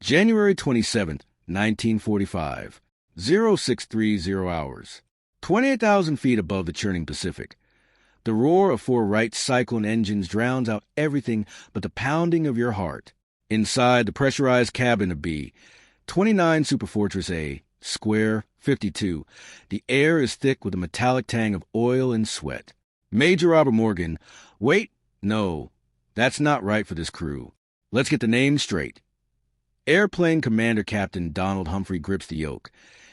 January 27th, 1945, 0630 hours. 28,000 feet above the churning Pacific. The roar of four Wright Cyclone engines drowns out everything but the pounding of your heart. Inside the pressurized cabin of B-29 Superfortress A, square 52, the air is thick with a metallic tang of oil and sweat. Major Robert Morgan, wait, no, that's not right for this crew. Let's get the names straight. Airplane Commander Captain Donald Humphrey grips the yoke,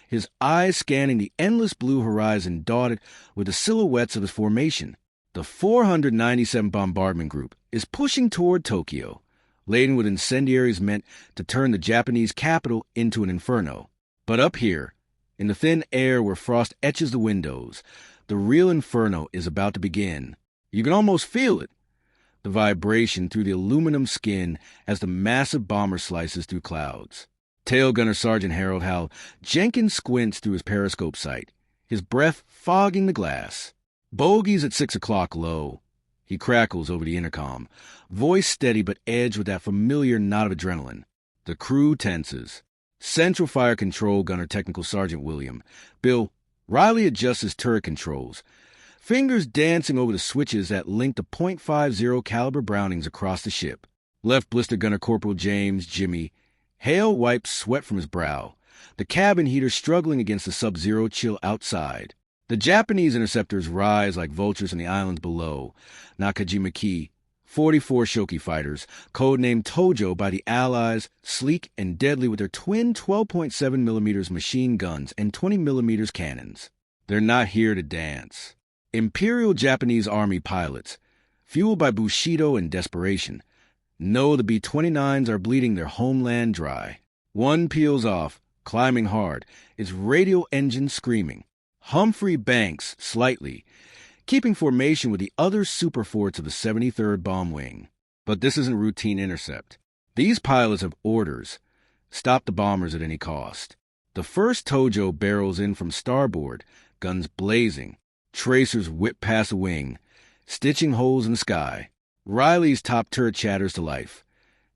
his eyes scanning the endless blue horizon dotted with the silhouettes of his formation. The 497 Bombardment Group is pushing toward Tokyo, laden with incendiaries meant to turn the Japanese capital into an inferno. But up here, in the thin air where frost etches the windows, the real inferno is about to begin. You can almost feel it, the vibration through the aluminum skin as the massive bomber slices through clouds. Tail Gunner Sergeant Harold Hal Jenkins squints through his periscope sight, his breath fogging the glass. Bogies at 6 o'clock low. He crackles over the intercom, voice steady but edged with that familiar knot of adrenaline. The crew tenses. Central Fire Control Gunner Technical Sergeant William Bill Riley adjusts his turret controls, fingers dancing over the switches that link the .50 caliber Brownings across the ship. Left Blister Gunner Corporal James Jimmy Hale wipes sweat from his brow, the cabin heater struggling against the sub-zero chill outside. The Japanese interceptors rise like vultures in the islands below. Nakajima-ki, 44 Shoki fighters, codenamed Tojo by the Allies, sleek and deadly with their twin 12.7mm machine guns and 20mm cannons. They're not here to dance. Imperial Japanese Army pilots, fueled by Bushido and desperation, know the B-29s are bleeding their homeland dry. One peels off, climbing hard, its radial engine screaming. Humphrey banks slightly, keeping formation with the other superforts of the 73rd Bomb Wing. But this isn't routine intercept. These pilots have orders. Stop the bombers at any cost. The first Tojo barrels in from starboard, guns blazing. Tracers whip past the wing, stitching holes in the sky. Riley's top turret chatters to life.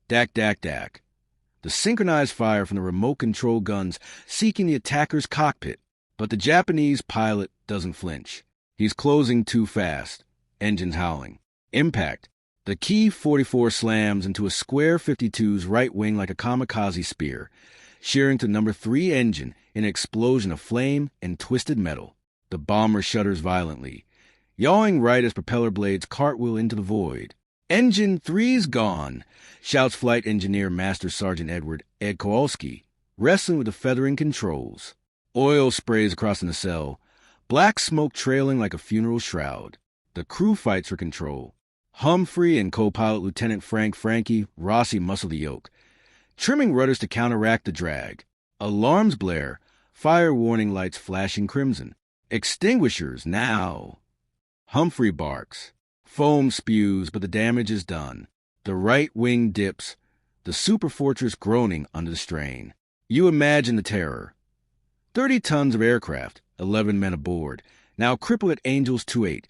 Dak, dak, dak. The synchronized fire from the remote control guns seeking the attacker's cockpit. But the Japanese pilot doesn't flinch. He's closing too fast, engines howling. Impact. The Key 44 slams into a square 52's right wing like a kamikaze spear, shearing to number 3 engine in an explosion of flame and twisted metal. The bomber shudders violently, yawing right as propeller blades cartwheel into the void. Engine 3's gone, shouts Flight Engineer Master Sergeant Ed Kowalski, wrestling with the feathering controls. Oil sprays across the nacelle, black smoke trailing like a funeral shroud. The crew fights for control. Humphrey and co-pilot Lieutenant Frankie Rossi muscle the yoke, trimming rudders to counteract the drag. Alarms blare, fire warning lights flashing crimson. Extinguishers now. Humphrey barks. Foam spews, but the damage is done. The right wing dips, the Superfortress groaning under the strain. You imagine the terror. 30 tons of aircraft, 11 men aboard, now crippled at Angels 2-8,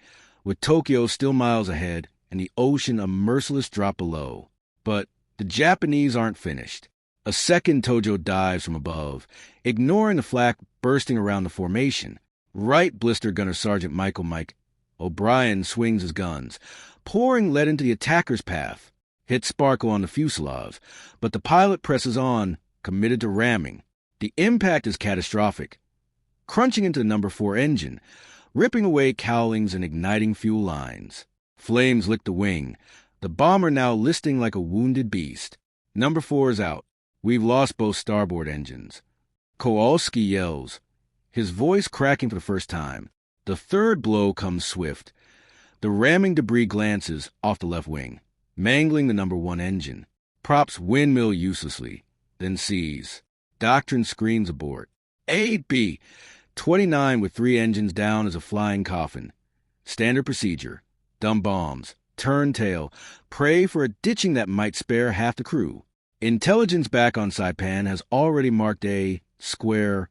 with Tokyo still miles ahead and the ocean a merciless drop below. But the Japanese aren't finished. A second Tojo dives from above, ignoring the flak bursting around the formation. Right Blister Gunner Sergeant Mike O'Brien swings his guns, pouring lead into the attacker's path. Hits sparkle on the fuselage, but the pilot presses on, committed to ramming. The impact is catastrophic, crunching into the number 4 engine, ripping away cowlings and igniting fuel lines. Flames lick the wing, the bomber now listing like a wounded beast. Number 4 is out. We've lost both starboard engines. Kowalski yells, his voice cracking for the first time. The third blow comes swift. The ramming debris glances off the left wing, mangling the number 1 engine. Props windmill uselessly, then seize. Doctrine screams abort. 8B! 29 with 3 engines down as a flying coffin. Standard procedure. Dumb bombs. Turn tail. Pray for a ditching that might spare half the crew. Intelligence back on Saipan has already marked a square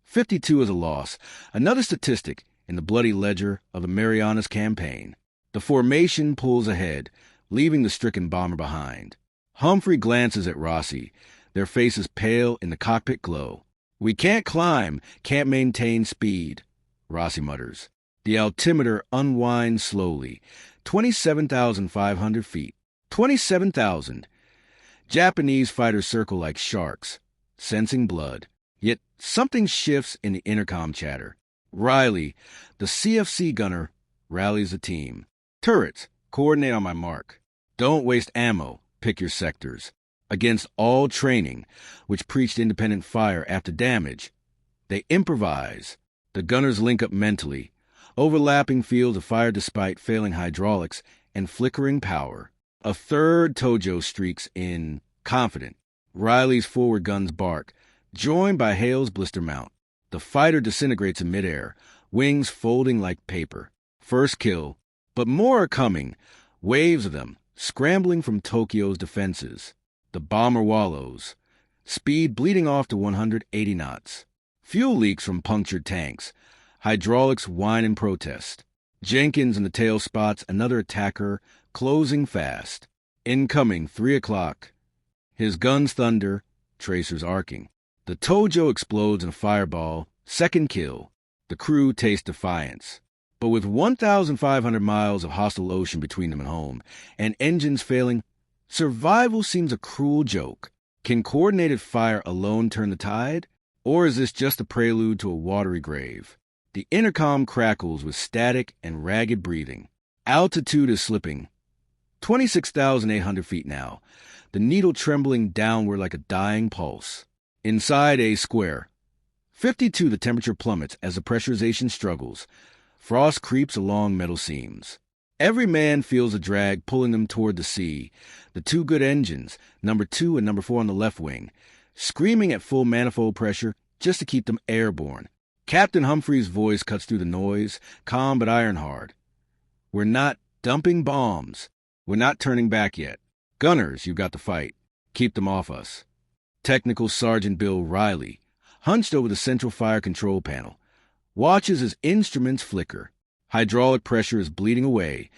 52 as a loss. Another statistic in the bloody ledger of the Marianas campaign. The formation pulls ahead, leaving the stricken bomber behind. Humphrey glances at Rossi, their faces pale in the cockpit glow. "We can't climb, can't maintain speed," Rossi mutters. The altimeter unwinds slowly. 27,500 feet. 27,000. Japanese fighters circle like sharks, sensing blood. Yet something shifts in the intercom chatter. Riley, the CFC gunner, rallies the team. "Turrets, coordinate on my mark. Don't waste ammo, pick your sectors." Against all training, which preached independent fire after damage, they improvise. The gunners link up mentally, overlapping fields of fire despite failing hydraulics and flickering power. A third Tojo streaks in, confident. Riley's forward guns bark, joined by Hale's blister mount. The fighter disintegrates in midair, wings folding like paper. First kill, but more are coming, waves of them, scrambling from Tokyo's defenses. The bomber wallows, speed bleeding off to 180 knots. Fuel leaks from punctured tanks. Hydraulics whine in protest. Jenkins in the tail spots another attacker, closing fast. Incoming, 3 o'clock. His guns thunder, tracers arcing. The Tojo explodes in a fireball, second kill. The crew taste defiance. But with 1,500 miles of hostile ocean between them and home, and engines failing, survival seems a cruel joke. Can coordinated fire alone turn the tide? Or is this just a prelude to a watery grave? The intercom crackles with static and ragged breathing. Altitude is slipping. 26,800 feet now, the needle trembling downward like a dying pulse. Inside a square. 52 the temperature plummets as the pressurization struggles. Frost creeps along metal seams. Every man feels a drag pulling them toward the sea. The two good engines, number 2 and number 4 on the left wing, screaming at full manifold pressure just to keep them airborne. Captain Humphrey's voice cuts through the noise, calm but iron hard. "We're not dumping bombs. We're not turning back yet. Gunners, you've got to fight. Keep them off us." Technical Sergeant Bill Riley, hunched over the central fire control panel, watches as instruments flicker. Hydraulic pressure is bleeding away,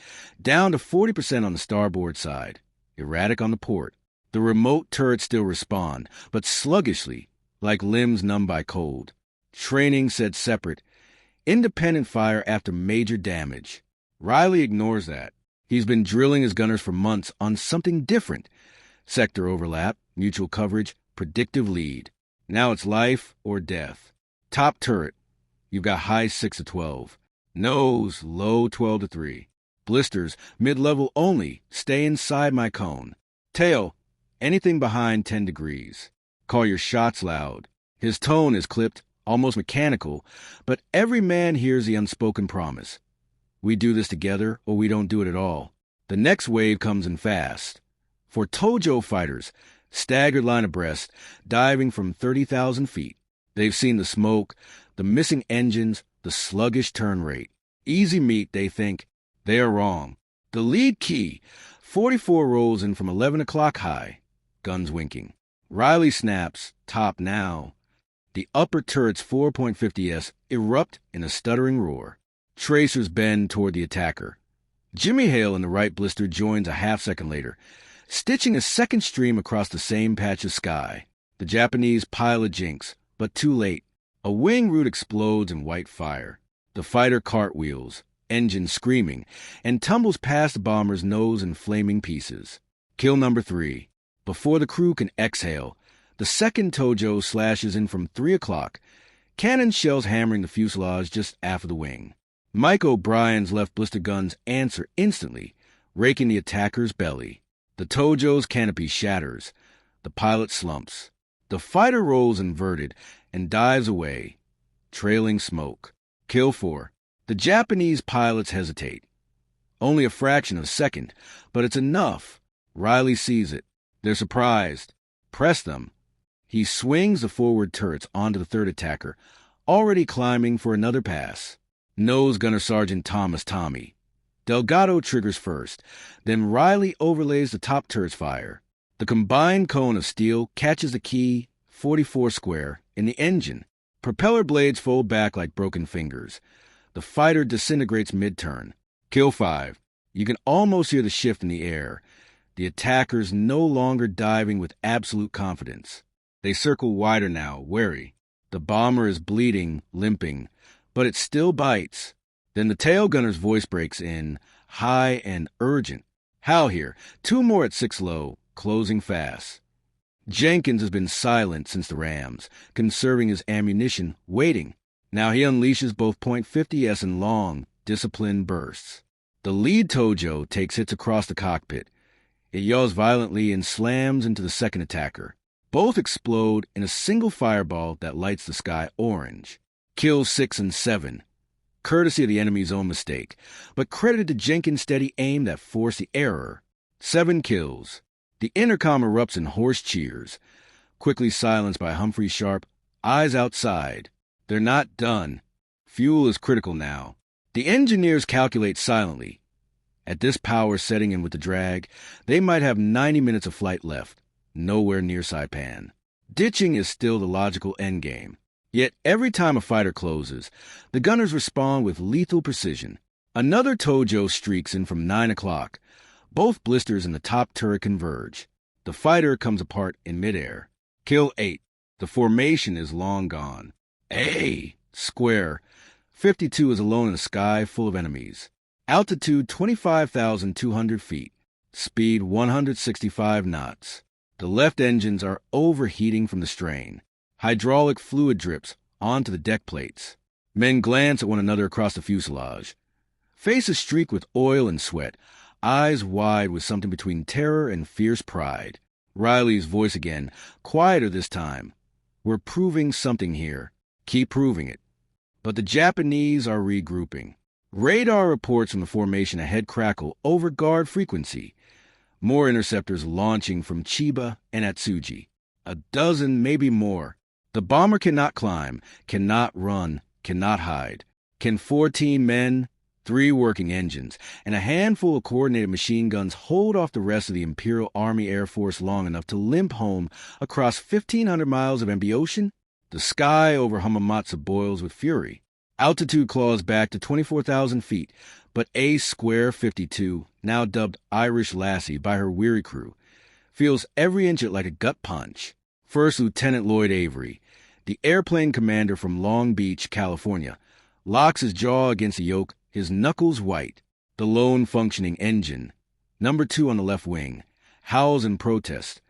down to 40% on the starboard side, erratic on the port. The remote turrets still respond, but sluggishly, like limbs numbed by cold. Training said separate, independent fire after major damage. Riley ignores that. He's been drilling his gunners for months on something different. Sector overlap, mutual coverage, predictive lead. Now it's life or death. Top turret, you've got high 6 of 12. Nose, low 12 to 3. Blisters, mid-level only, stay inside my cone. Tail, anything behind 10 degrees. Call your shots loud. His tone is clipped, almost mechanical, but every man hears the unspoken promise. We do this together or we don't do it at all. The next wave comes in fast. For Tojo fighters, staggered line abreast, diving from 30,000 feet. They've seen the smoke, the missing engines, the sluggish turn rate. Easy meat, they think. They are wrong. The lead key, 44 rolls in from 11 o'clock high, guns winking. Riley snaps, top now. The upper turret's 4.50s erupt in a stuttering roar. Tracers bend toward the attacker. Jimmy Hale in the right blister joins a half-second later, stitching a second stream across the same patch of sky. The Japanese pilot jinks, but too late. A wing root explodes in white fire. The fighter cartwheels, engine screaming, and tumbles past the bomber's nose in flaming pieces. Kill number 3. Before the crew can exhale, the second Tojo slashes in from 3 o'clock, cannon shells hammering the fuselage just aft of the wing. Mike O'Brien's left blister guns answer instantly, raking the attacker's belly. The Tojo's canopy shatters. The pilot slumps. The fighter rolls inverted and dives away, trailing smoke. Kill 4. The Japanese pilots hesitate. Only a fraction of a second, but it's enough. Riley sees it. They're surprised. Press them. He swings the forward turrets onto the third attacker, already climbing for another pass. Nose Gunner Sergeant Thomas Tommy. Delgado triggers first, then Riley overlays the top turret's fire. The combined cone of steel catches the key, 44 square, in the engine. Propeller blades fold back like broken fingers. The fighter disintegrates mid-turn. Kill 5. You can almost hear the shift in the air. the attackers no longer diving with absolute confidence. They circle wider now, wary. The bomber is bleeding, limping, but it still bites. Then the tail gunner's voice breaks in, high and urgent. Hal here, 2 more at 6 low, closing fast. Jenkins has been silent since the rams, conserving his ammunition, waiting. Now he unleashes both .50s in long, disciplined bursts. The lead Tojo takes hits across the cockpit. It yells violently and slams into the second attacker. Both explode in a single fireball that lights the sky orange. Kills 6 and 7. Courtesy of the enemy's own mistake, but credited to Jenkins' steady aim that forced the error. 7 kills. The intercom erupts in hoarse cheers, quickly silenced by Humphrey Sharp, eyes outside. They're not done. Fuel is critical now. The engineers calculate silently. At this power setting and with the drag, they might have 90 minutes of flight left, nowhere near Saipan. Ditching is still the logical endgame. Yet every time a fighter closes, the gunners respond with lethal precision. Another Tojo streaks in from 9 o'clock. Both blisters in the top turret converge. The fighter comes apart in midair. Kill 8. The formation is long gone. A square. 52 is alone in a sky full of enemies. Altitude 25,200 feet. Speed 165 knots. The left engines are overheating from the strain. Hydraulic fluid drips onto the deck plates. Men glance at one another across the fuselage. Faces streaked with oil and sweat, eyes wide with something between terror and fierce pride. Riley's voice again, quieter this time. We're proving something here. Keep proving it. But the Japanese are regrouping. Radar reports from the formation ahead crackle over guard frequency. More interceptors launching from Chiba and Atsuji. 12, maybe more. The bomber cannot climb, cannot run, cannot hide. Can 14 men, 3 working engines, and a handful of coordinated machine guns hold off the rest of the Imperial Army Air Force long enough to limp home across 1,500 miles of empty ocean? The sky over Hamamatsu boils with fury. Altitude claws back to 24,000 feet, but A Square 52, now dubbed Irish Lassie by her weary crew, feels every inch like a gut punch. First Lieutenant Lloyd Avery, the airplane commander from Long Beach, California, locks his jaw against the yoke, his knuckles white. The lone functioning engine, number 2 on the left wing, howls in protest,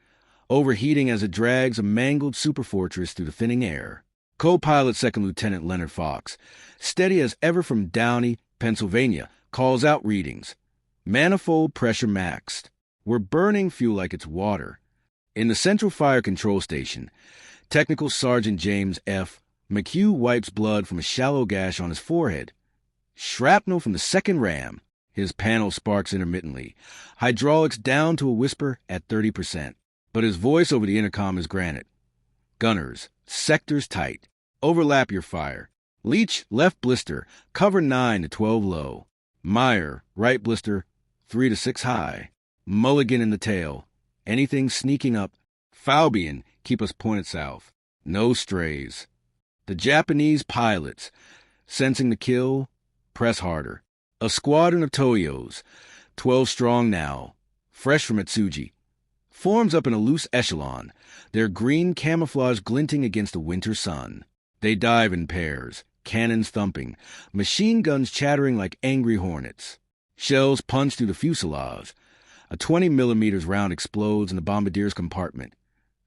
overheating as it drags a mangled Superfortress through the thinning air. Co-pilot Second Lieutenant Leonard Fox, steady as ever from Downey, Pennsylvania, calls out readings. Manifold pressure maxed. We're burning fuel like it's water. In the Central Fire Control Station, Technical Sergeant James F. McHugh wipes blood from a shallow gash on his forehead. Shrapnel from the second ram. His panel sparks intermittently. Hydraulics down to a whisper at 30%. But his voice over the intercom is granite. Gunners, sectors tight. Overlap your fire. Leach, left blister, cover 9 to 12 low. Meyer, right blister, 3 to 6 high. Mulligan in the tail. Anything sneaking up. Falbian, keep us pointed south. No strays. The Japanese pilots, sensing the kill, press harder. A squadron of Toyos, 12 strong now, fresh from Atsuji, forms up in a loose echelon, their green camouflage glinting against the winter sun. They dive in pairs, cannons thumping, machine guns chattering like angry hornets. Shells punch through the fuselage. A 20mm round explodes in the bombardier's compartment,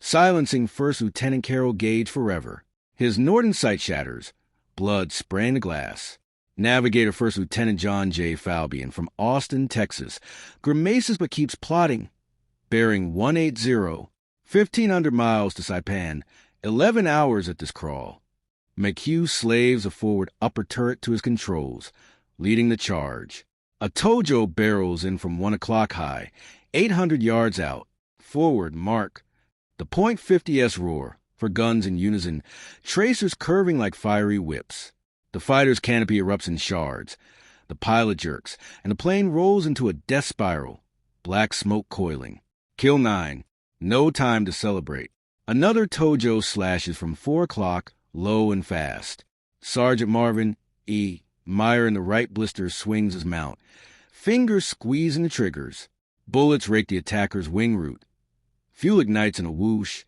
silencing First Lieutenant Carroll Gage forever. His northern sight shatters, blood spraying the glass. Navigator First Lieutenant John J. Falbian from Austin, Texas, grimaces but keeps plodding. Bearing 180, 1,500 miles to Saipan, 11 hours at this crawl. McHugh slaves a forward upper turret to his controls, leading the charge. A Tojo barrels in from 1 o'clock high, 800 yards out. Forward, mark. The .50s roar, for guns in unison, tracers curving like fiery whips. The fighter's canopy erupts in shards. The pilot jerks, and the plane rolls into a death spiral, black smoke coiling. Kill 9. No time to celebrate. Another Tojo slashes from 4 o'clock, low and fast. Sergeant Marvin E. Meyer in the right blister swings his mount, fingers squeezing the triggers. Bullets rake the attacker's wing root. Fuel ignites in a whoosh,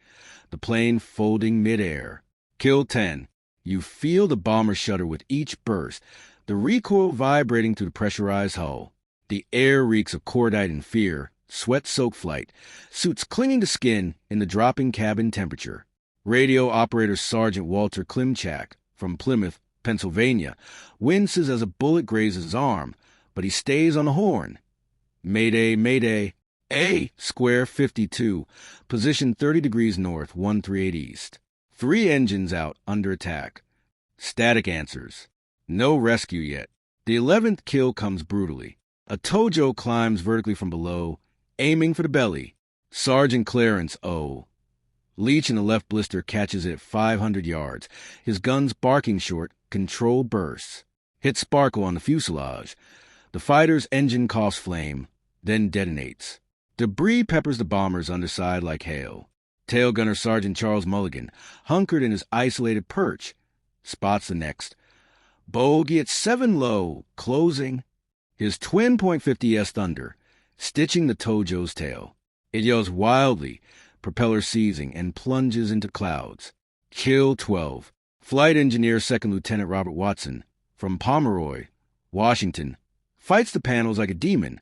the plane folding midair. Kill 10. You feel the bomber shudder with each burst, the recoil vibrating through the pressurized hull. The air reeks of cordite and fear, sweat-soaked flight, suits clinging to skin in the dropping cabin temperature. Radio operator Sergeant Walter Klimchak from Plymouth, Pennsylvania, winces as a bullet grazes his arm, but he stays on the horn. Mayday, mayday. A, square 52, position 30 degrees north, 138 east. 3 engines out, under attack. Static answers. No rescue yet. The 11th kill comes brutally. A Tojo climbs vertically from below, aiming for the belly. Sergeant Clarence O. Leach in the left blister catches it at 500 yards. His gun's barking short, control bursts. Hits sparkle on the fuselage. The fighter's engine coughs flame, then detonates. Debris peppers the bomber's underside like hail. Tail gunner Sergeant Charles Mulligan, hunkered in his isolated perch, spots the next. Bogey at 7 low, closing. His twin .50S Thunder, stitching the Tojo's tail. It yells wildly, propeller seizing, and plunges into clouds. Kill 12. Flight engineer Second Lieutenant Robert Watson, from Pomeroy, Washington, fights the panels like a demon,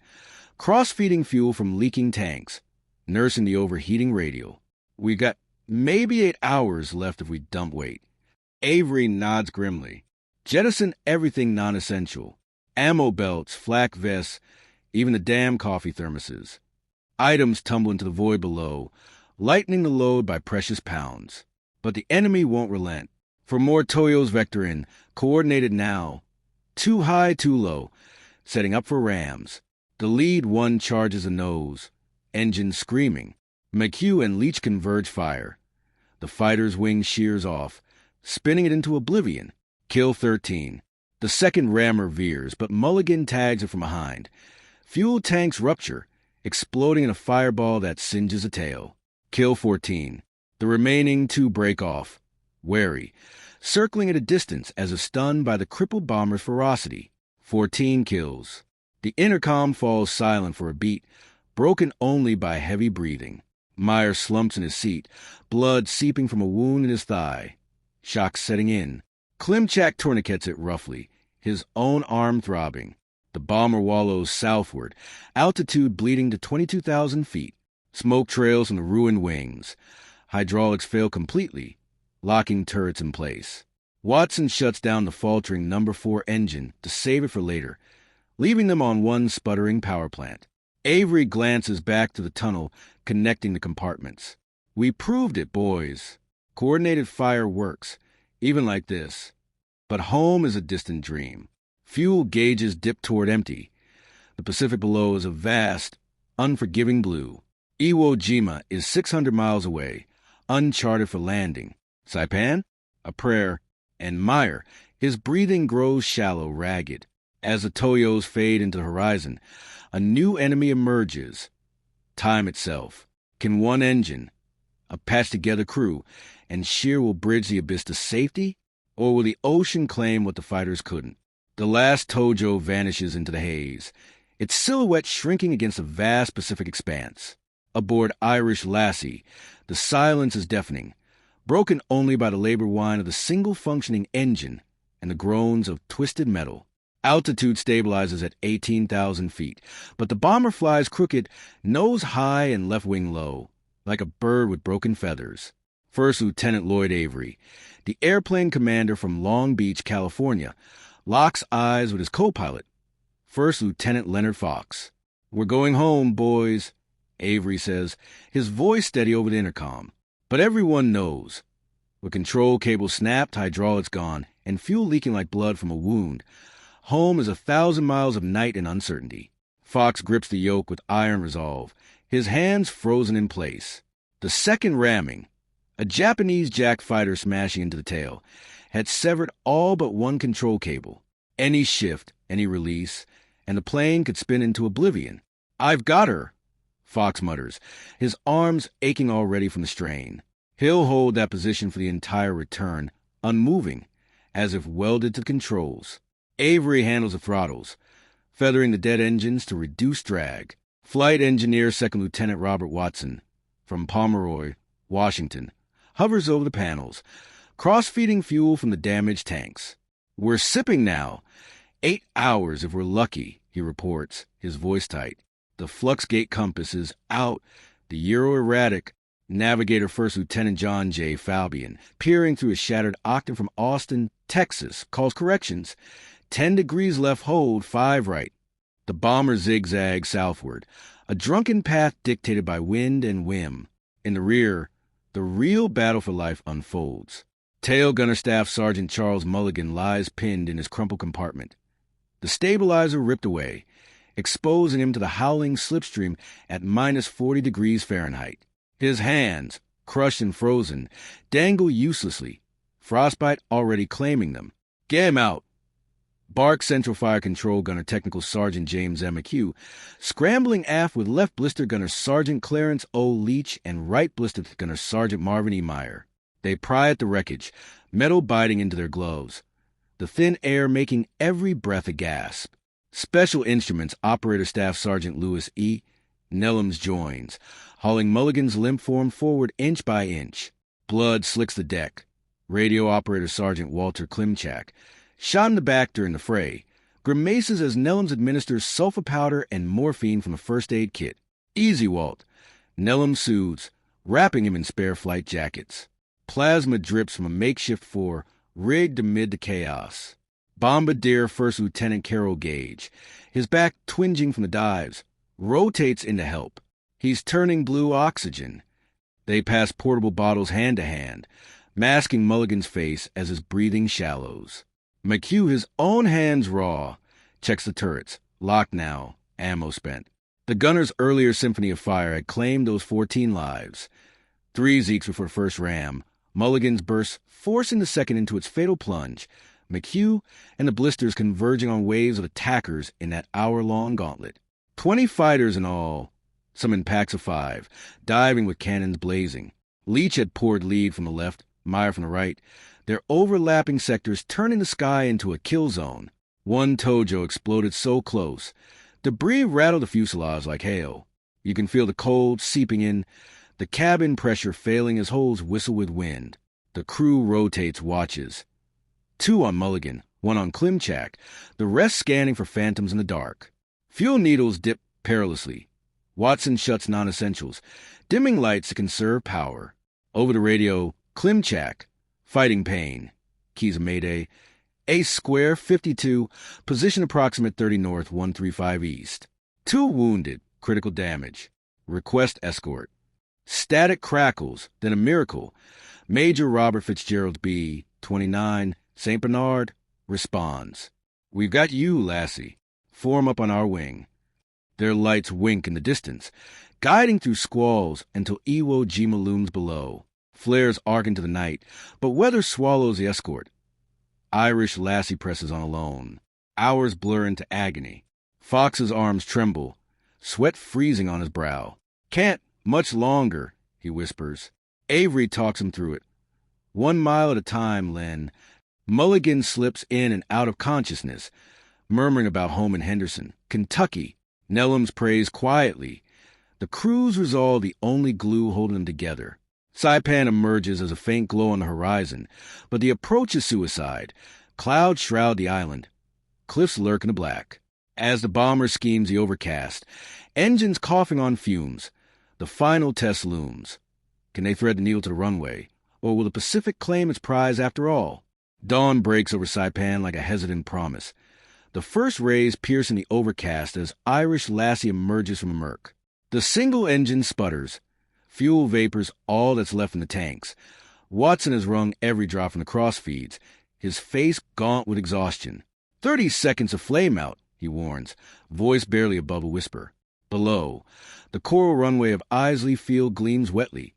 cross-feeding fuel from leaking tanks, nursing the overheating radial. We got maybe 8 hours left if we dump weight. Avery nods grimly. Jettison everything non-essential. Ammo belts, flak vests, even the damn coffee thermoses. Items tumble into the void below, lightening the load by precious pounds. But the enemy won't relent. For more Toyo's vector in, coordinated now. Too high, too low, setting up for rams. The lead one charges a nose, engine screaming. McHugh and Leach converge fire. The fighter's wing shears off, spinning it into oblivion. Kill 13. The second rammer veers, but Mulligan tags it from behind. Fuel tanks rupture, exploding in a fireball that singes a tail. Kill 14. The remaining 2 break off, wary, circling at a distance as if stunned by the crippled bomber's ferocity. 14 kills. The intercom falls silent for a beat, broken only by heavy breathing. Meyer slumps in his seat, blood seeping from a wound in his thigh. Shock setting in. Klimchak tourniquets it roughly, his own arm throbbing. The bomber wallows southward, altitude bleeding to 22,000 feet. Smoke trails from the ruined wings. Hydraulics fail completely, locking turrets in place. Watson shuts down the faltering number 4 engine to save it for later, leaving them on one sputtering power plant. Avery glances back to the tunnel connecting the compartments. We proved it, boys. Coordinated fire works, even like this. But home is a distant dream. Fuel gauges dip toward empty. The Pacific below is a vast, unforgiving blue. Iwo Jima is 600 miles away, uncharted for landing. Saipan? A prayer. And Meyer, his breathing grows shallow, ragged. As the Toyos fade into the horizon, a new enemy emerges. Time itself. Can one engine, a patched-together crew, and sheer will bridge the abyss to safety? Or will the ocean claim what the fighters couldn't? The last Tojo vanishes into the haze, its silhouette shrinking against a vast Pacific expanse. Aboard Irish Lassie, the silence is deafening, broken only by the labor whine of the single functioning engine and the groans of twisted metal. Altitude stabilizes at 18,000 feet, but the bomber flies crooked, nose high and left wing low, like a bird with broken feathers. First Lieutenant Lloyd Avery, the airplane commander from Long Beach, California, locks eyes with his co-pilot, First Lieutenant Leonard Fox. "We're going home, boys," Avery says, his voice steady over the intercom. But everyone knows. With control cable snapped, hydraulics gone, and fuel leaking like blood from a wound, home is 1,000 miles of night and uncertainty. Fox grips the yoke with iron resolve, his hands frozen in place. The second ramming, a Japanese Jack fighter smashing into the tail, had severed all but one control cable. Any shift, any release, and the plane could spin into oblivion. "I've got her," Fox mutters, his arms aching already from the strain. He'll hold that position for the entire return, unmoving, as if welded to the controls. Avery handles the throttles, feathering the dead engines to reduce drag. Flight Engineer Second Lieutenant Robert Watson, from Pomeroy, Washington, hovers over the panels, cross-feeding fuel from the damaged tanks. "We're sipping now. 8 hours if we're lucky," he reports, his voice tight. The flux gate compass is out. The Euro-erratic Navigator First Lieutenant John J. Fabian, peering through a shattered octave from Austin, Texas, calls corrections. 10 degrees left hold, 5 right. The bomber zigzags southward, a drunken path dictated by wind and whim. In the rear, the real battle for life unfolds. Tail Gunner Staff Sergeant Charles Mulligan lies pinned in his crumpled compartment. The stabilizer ripped away, exposing him to the howling slipstream at minus 40 degrees Fahrenheit. His hands, crushed and frozen, dangle uselessly, frostbite already claiming them. "Get him out!" Bark Central Fire Control Gunner Technical Sergeant James M. McHugh, scrambling aft with left blister gunner Sergeant Clarence O. Leach and right blister gunner Sergeant Marvin E. Meyer. They pry at the wreckage, metal biting into their gloves, the thin air making every breath a gasp. Special Instruments Operator Staff Sergeant Lewis E. Nellums joins, hauling Mulligan's limp form forward inch by inch. Blood slicks the deck. Radio Operator Sergeant Walter Klimchak, shot in the back during the fray, grimaces as Nellums administers sulfur powder and morphine from a first aid kit. "Easy, Walt." Nellums soothes, wrapping him in spare flight jackets. Plasma drips from a makeshift four, rigged amid the chaos. Bombardier First Lieutenant Carroll Gage, his back twinging from the dives, rotates in to help. He's turning blue oxygen. They pass portable bottles hand to hand, masking Mulligan's face as his breathing shallows. McHugh, his own hands raw, checks the turrets, locked now, ammo spent. The gunner's earlier symphony of fire had claimed those 14 lives. 3 Zeeks before the first ram. Mulligan's burst forcing the second into its fatal plunge. McHugh and the blisters converging on waves of attackers in that hour-long gauntlet. 20 fighters in all, some in packs of 5, diving with cannons blazing. Leach had poured lead from the left, Meyer from the right, their overlapping sectors turning the sky into a kill zone. One Tojo exploded so close, debris rattled the fuselage like hail. You can feel the cold seeping in, the cabin pressure failing as holes whistle with wind. The crew rotates watches. 2 on Mulligan, 1 on Klimchak, the rest scanning for phantoms in the dark. Fuel needles dip perilously. Watson shuts non-essentials, dimming lights to conserve power. Over the radio, Klimchak, fighting pain. Keys of Mayday. Ace Square, 52, position approximate 30 north, 135 east. 2 wounded, critical damage. Request escort. Static crackles, then a miracle. Major Robert Fitzgerald B-29, St. Bernard, responds. "We've got you, lassie. Form up on our wing." Their lights wink in the distance, guiding through squalls until Iwo Jima looms below. Flares arc into the night, but weather swallows the escort. Irish lassie presses on alone. Hours blur into agony. Fox's arms tremble, sweat freezing on his brow. "Can't much longer," he whispers. Avery talks him through it. 1 mile at a time, Len. Mulligan slips in and out of consciousness, murmuring about home in Henderson, Kentucky. Nellums prays quietly. The crew's resolve the only glue holding them together. Saipan emerges as a faint glow on the horizon, but the approach is suicide. Clouds shroud the island. Cliffs lurk in the black. As the bomber schemes the overcast, engines coughing on fumes, the final test looms. Can they thread the needle to the runway, or will the Pacific claim its prize after all? Dawn breaks over Saipan like a hesitant promise. The first rays piercing the overcast as Irish lassie emerges from a murk. The single engine sputters. Fuel vapors all that's left in the tanks. Watson has wrung every drop from the crossfeeds, his face gaunt with exhaustion. 30 seconds of flame out, he warns, voice barely above a whisper. Below, the coral runway of Isley Field gleams wetly.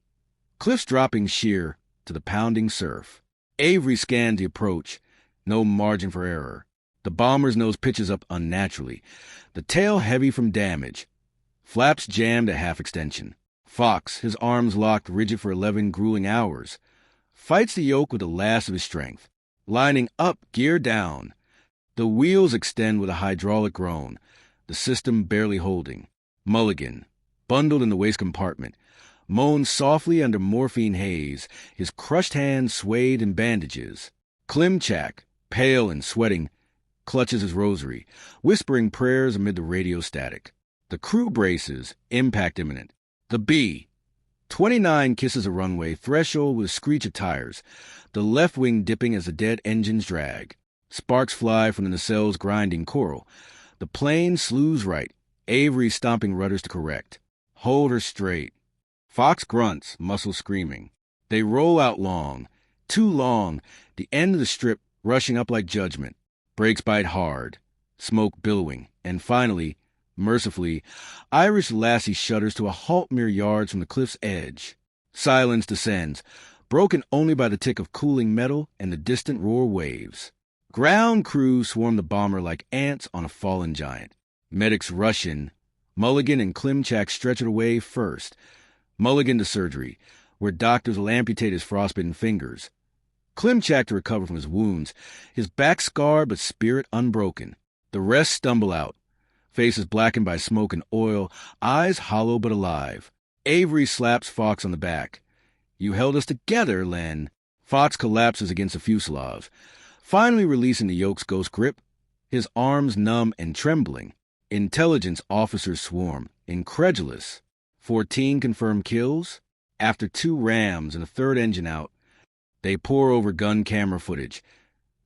Cliffs dropping sheer to the pounding surf. Avery scanned the approach. No margin for error. The bomber's nose pitches up unnaturally, the tail heavy from damage. Flaps jammed at half extension. Fox, his arms locked rigid for 11 grueling hours, fights the yoke with the last of his strength. Lining up, gear down. The wheels extend with a hydraulic groan, the system barely holding. Mulligan, bundled in the waist compartment, moaned softly under morphine haze, his crushed hands swayed in bandages. Klimchak, pale and sweating, clutches his rosary, whispering prayers amid the radio static. The crew braces, impact imminent. The B-29 kisses a runway threshold with a screech of tires, the left wing dipping as the dead engines drag. Sparks fly from the nacelles' grinding coral. The plane slews right, Avery stomping rudders to correct. Hold her straight. Fox grunts, muscles screaming. They roll out long, too long, the end of the strip rushing up like judgment. Brakes bite hard, smoke billowing, and finally, mercifully, Irish Lassie shudders to a halt mere yards from the cliff's edge. Silence descends, broken only by the tick of cooling metal and the distant roar waves. Ground crews swarm the bomber like ants on a fallen giant. Medics rush in. Mulligan and Klimchak stretch it away first. Mulligan to surgery, where doctors will amputate his frostbitten fingers. Klimchak to recover from his wounds, his back scarred but spirit unbroken. The rest stumble out, faces blackened by smoke and oil, eyes hollow but alive. Avery slaps Fox on the back. "You held us together, Len." Fox collapses against the fuselage, finally releasing the yoke's ghost grip, his arms numb and trembling. Intelligence officers swarm, incredulous. 14 confirmed kills. After 2 rams and a third engine out, they pore over gun camera footage.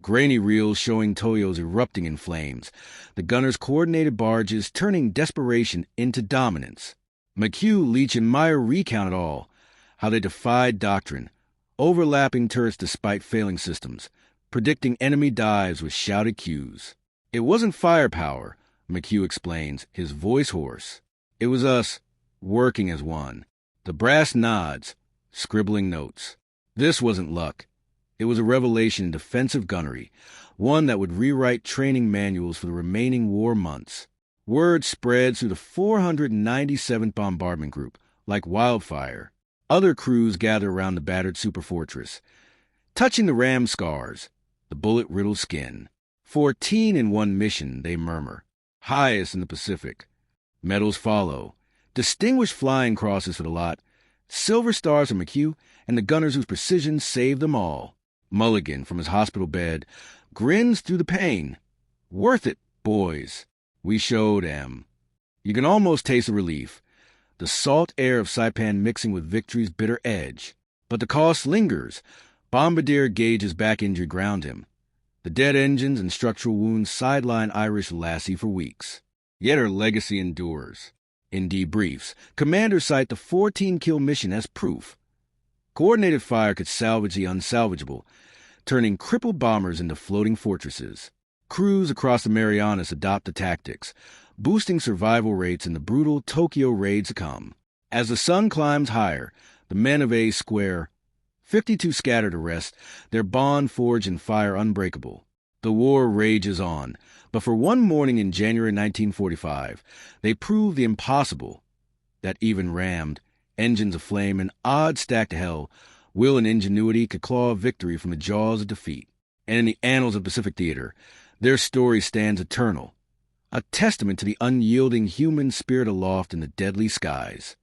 Grainy reels showing Toyos erupting in flames, the gunners' coordinated barges turning desperation into dominance. McHugh, Leach, and Meyer recount it all, how they defied doctrine, overlapping turrets despite failing systems, predicting enemy dives with shouted cues. "It wasn't firepower," McHugh explains, his voice hoarse. "It was us, working as one." The brass nods, scribbling notes. This wasn't luck. It was a revelation in defensive gunnery, one that would rewrite training manuals for the remaining war months. Word spread through the 497th Bombardment Group like wildfire. Other crews gather around the battered Superfortress, touching the ram scars, the bullet-riddled skin. 14 in one mission, they murmur. Highest in the Pacific. Medals follow. Distinguished flying crosses for the lot. Silver stars for McHugh and the gunners whose precision saved them all. Mulligan, from his hospital bed, grins through the pain. "Worth it, boys. We showed 'em." You can almost taste the relief, the salt air of Saipan mixing with victory's bitter edge. But the cost lingers. Bombardier gauges back injury ground him. The dead engines and structural wounds sideline Irish Lassie for weeks. Yet her legacy endures. In debriefs, commanders cite the 14-kill mission as proof. Coordinated fire could salvage the unsalvageable, turning crippled bombers into floating fortresses. Crews across the Marianas adopt the tactics, boosting survival rates in the brutal Tokyo raid to come. As the sun climbs higher, the men of A square, 52 scattered to rest, their bond forged in fire unbreakable. The war rages on, but for one morning in January 1945, they proved the impossible, that even rammed, engines aflame, and odds stacked to hell, will and ingenuity could claw victory from the jaws of defeat. And in the annals of Pacific theater, their story stands eternal, a testament to the unyielding human spirit aloft in the deadly skies.